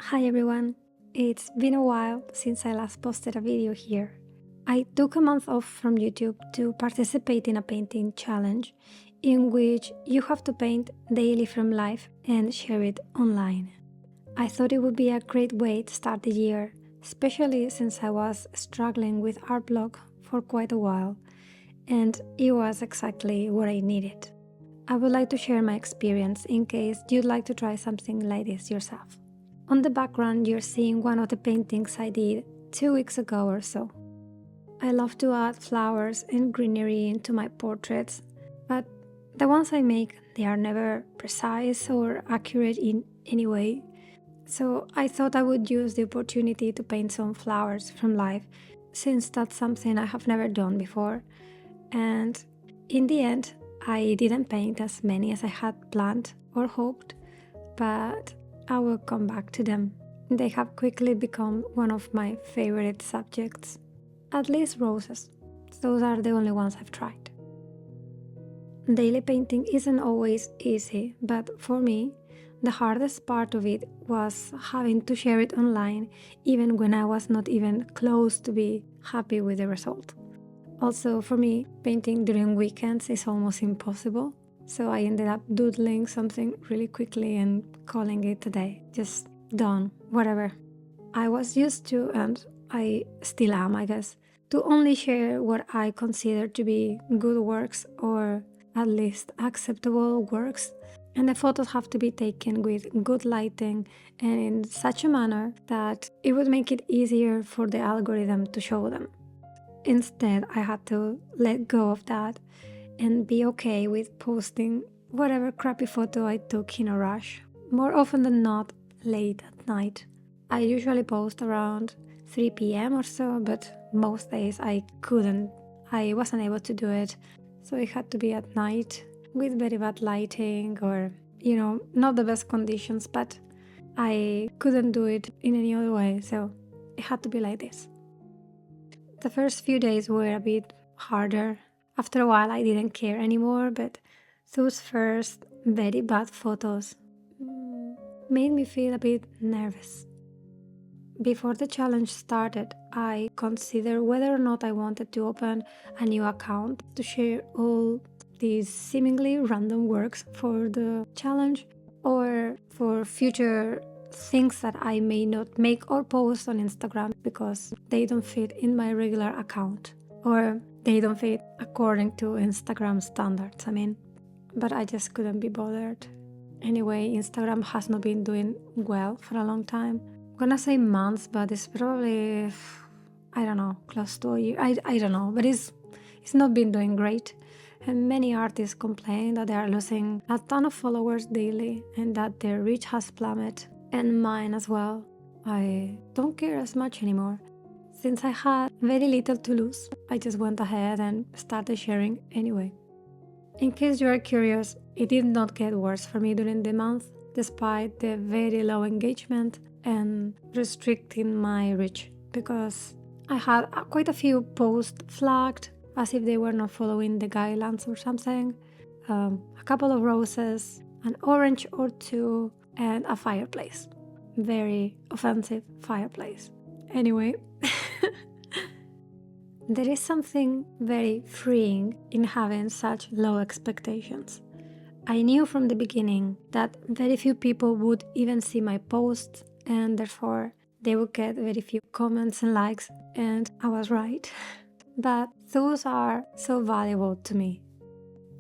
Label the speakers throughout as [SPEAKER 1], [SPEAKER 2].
[SPEAKER 1] Hi everyone, it's been a while since I last posted a video here. I took a month off from YouTube to participate in a painting challenge in which you have to paint daily from life and share it online. I thought it would be a great way to start the year, especially since I was struggling with art block for quite a while, and it was exactly what I needed. I would like to share my experience in case you'd like to try something like this yourself. On the background, you're seeing one of the paintings I did 2 weeks ago or so. I love to add flowers and greenery into my portraits, but the ones I make, they are never precise or accurate in any way. So I thought I would use the opportunity to paint some flowers from life, since that's something I have never done before. And in the end, I didn't paint as many as I had planned or hoped, but I will come back to them. They have quickly become one of my favorite subjects. At least roses. Those are the only ones I've tried. Daily painting isn't always easy, but for me, the hardest part of it was having to share it online even when I was not even close to be happy with the result. Also, for me, painting during weekends is almost impossible. So I ended up doodling something really quickly and calling it a day. Just done, whatever. I was used to, and I still am, I guess, to only share what I consider to be good works or at least acceptable works. And the photos have to be taken with good lighting and in such a manner that it would make it easier for the algorithm to show them. Instead, I had to let go of that and be okay with posting whatever crappy photo I took in a rush, more often than not late at night. I usually post around 3 p.m. or so, but most days I wasn't able to do it, so it had to be at night with very bad lighting or, not the best conditions, but I couldn't do it in any other way, so it had to be like this. The first few days were a bit harder. After a while, I didn't care anymore, but those first very bad photos made me feel a bit nervous. Before the challenge started, I considered whether or not I wanted to open a new account to share all these seemingly random works for the challenge or for future things that I may not make or post on Instagram because they don't fit in my regular account or they don't fit according to Instagram standards, but I just couldn't be bothered. Anyway, Instagram has not been doing well for a long time. I'm gonna say months, but it's probably, I don't know, close to a year. I don't know, but it's not been doing great. And many artists complain that they are losing a ton of followers daily and that their reach has plummeted, and mine as well. I don't care as much anymore. Since I had very little to lose, I just went ahead and started sharing anyway. In case you are curious, it did not get worse for me during the month, despite the very low engagement and restricting my reach, because I had quite a few posts flagged as if they were not following the guidelines or something, a couple of roses, an orange or two, and a fireplace. Very offensive fireplace. Anyway, there is something very freeing in having such low expectations. I knew from the beginning that very few people would even see my posts, and therefore they would get very few comments and likes, and I was right. But those are so valuable to me.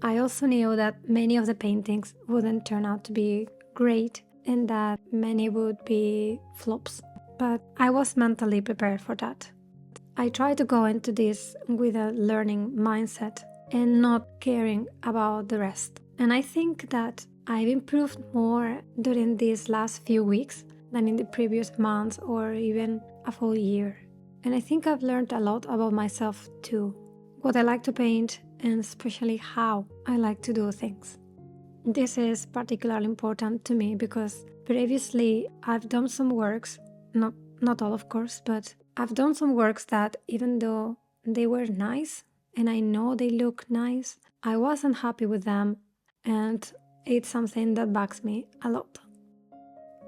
[SPEAKER 1] I also knew that many of the paintings wouldn't turn out to be great and that many would be flops, but I was mentally prepared for that. I tried to go into this with a learning mindset and not caring about the rest. And I think that I've improved more during these last few weeks than in the previous months or even a full year. And I think I've learned a lot about myself too, what I like to paint and especially how I like to do things. This is particularly important to me because previously I've done some works, not all of course, but I've done some works that even though they were nice and I know they look nice, I wasn't happy with them, and it's something that bugs me a lot.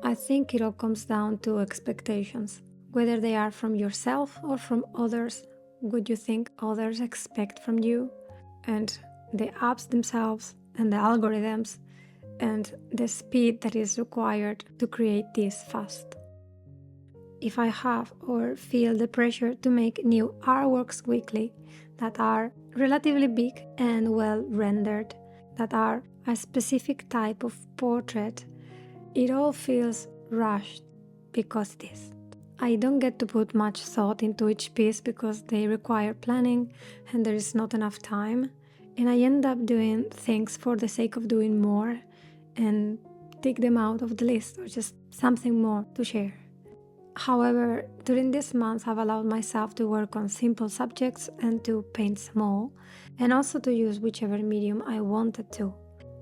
[SPEAKER 1] I think it all comes down to expectations, whether they are from yourself or from others. What you think others expect from you, and the apps themselves, and the algorithms, and the speed that is required to create this fast. If I have or feel the pressure to make new artworks weekly that are relatively big and well rendered, that are a specific type of portrait, it all feels rushed because it is. I don't get to put much thought into each piece because they require planning and there is not enough time, and I end up doing things for the sake of doing more and take them out of the list or just something more to share. However, during this month I've allowed myself to work on simple subjects and to paint small, and also to use whichever medium I wanted to.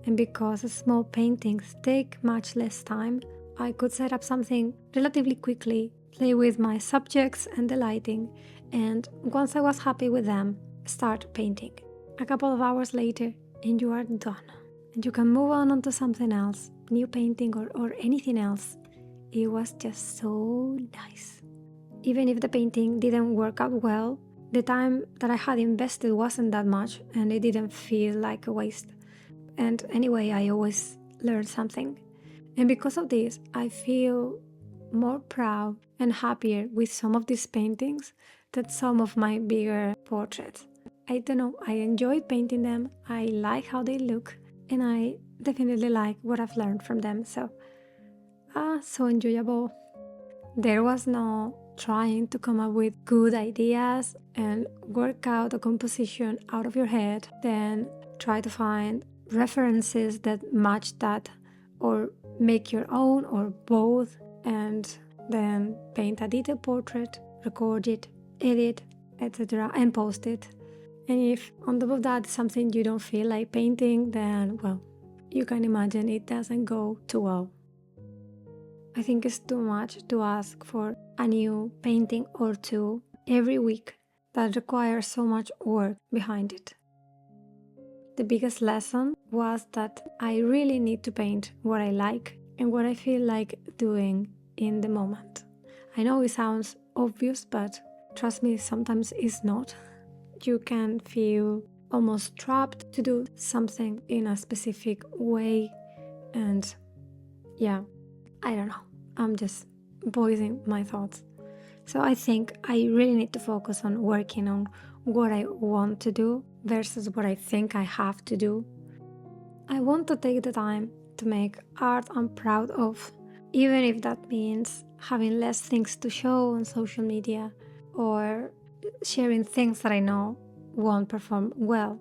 [SPEAKER 1] And because small paintings take much less time, I could set up something relatively quickly, play with my subjects and the lighting, and once I was happy with them, start painting. A couple of hours later, and you are done. And you can move on to something else, new painting or anything else. It was just so nice. Even if the painting didn't work out well, the time that I had invested wasn't that much and it didn't feel like a waste. And anyway, I always learn something. And because of this, I feel more proud and happier with some of these paintings than some of my bigger portraits. I don't know, I enjoyed painting them, I like how they look, and I definitely like what I've learned from them. So enjoyable. There was no trying to come up with good ideas and work out a composition out of your head, then try to find references that match that, or make your own, or both, and then paint a detailed portrait, record it, edit, etc., and post it. And if on top of that something you don't feel like painting, then well, you can imagine it doesn't go too well. I think it's too much to ask for a new painting or two every week that requires so much work behind it. The biggest lesson was that I really need to paint what I like and what I feel like doing in the moment. I know it sounds obvious, but trust me, sometimes it's not. You can feel almost trapped to do something in a specific way, and yeah, I don't know, I'm just voicing my thoughts. So I think I really need to focus on working on what I want to do versus what I think I have to do. I want to take the time to make art I'm proud of, even if that means having less things to show on social media or sharing things that I know won't perform well.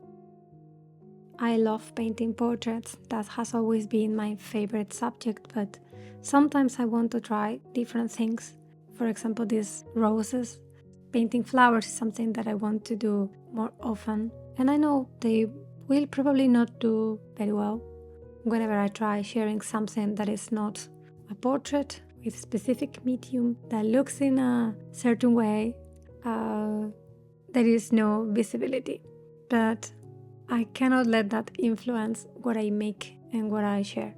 [SPEAKER 1] I love painting portraits, that has always been my favorite subject, but sometimes I want to try different things. For example, these roses. Painting flowers is something that I want to do more often, and I know they will probably not do very well. Whenever I try sharing something that is not a portrait with a specific medium that looks in a certain way, there is no visibility. But I cannot let that influence what I make and what I share.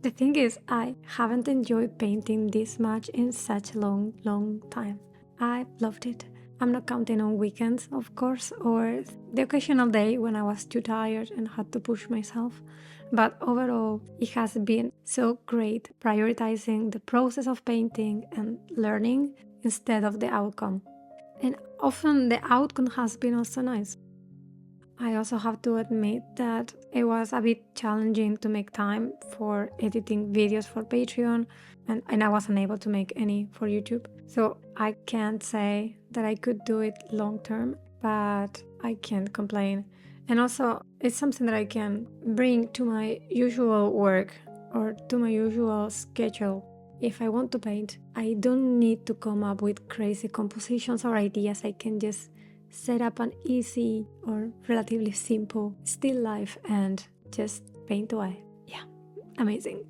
[SPEAKER 1] The thing is, I haven't enjoyed painting this much in such a long time. I loved it. I'm not counting on weekends, of course, or the occasional day when I was too tired and had to push myself. But overall, it has been so great prioritizing the process of painting and learning instead of the outcome. And often the outcome has been also nice. I also have to admit that it was a bit challenging to make time for editing videos for Patreon, and I wasn't able to make any for YouTube. So I can't say that I could do it long term, but I can't complain. And also, it's something that I can bring to my usual work or to my usual schedule. If I want to paint, I don't need to come up with crazy compositions or ideas. I can just set up an easy or relatively simple still life and just paint away. Yeah, amazing.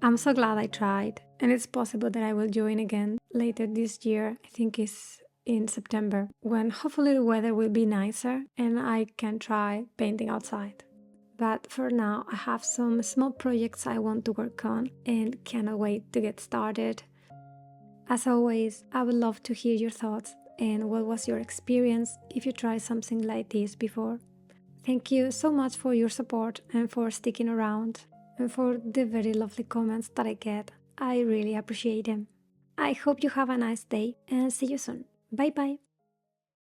[SPEAKER 1] I'm so glad I tried, and it's possible that I will join again later this year. I think it's in September, when hopefully the weather will be nicer and I can try painting outside. but for now I have some small projects I want to work on and cannot wait to get started. As always, I would love to hear your thoughts and what was your experience if you tried something like this before. Thank you so much for your support and for sticking around and for the very lovely comments that I get. I really appreciate them. I hope you have a nice day and see you soon. Bye bye.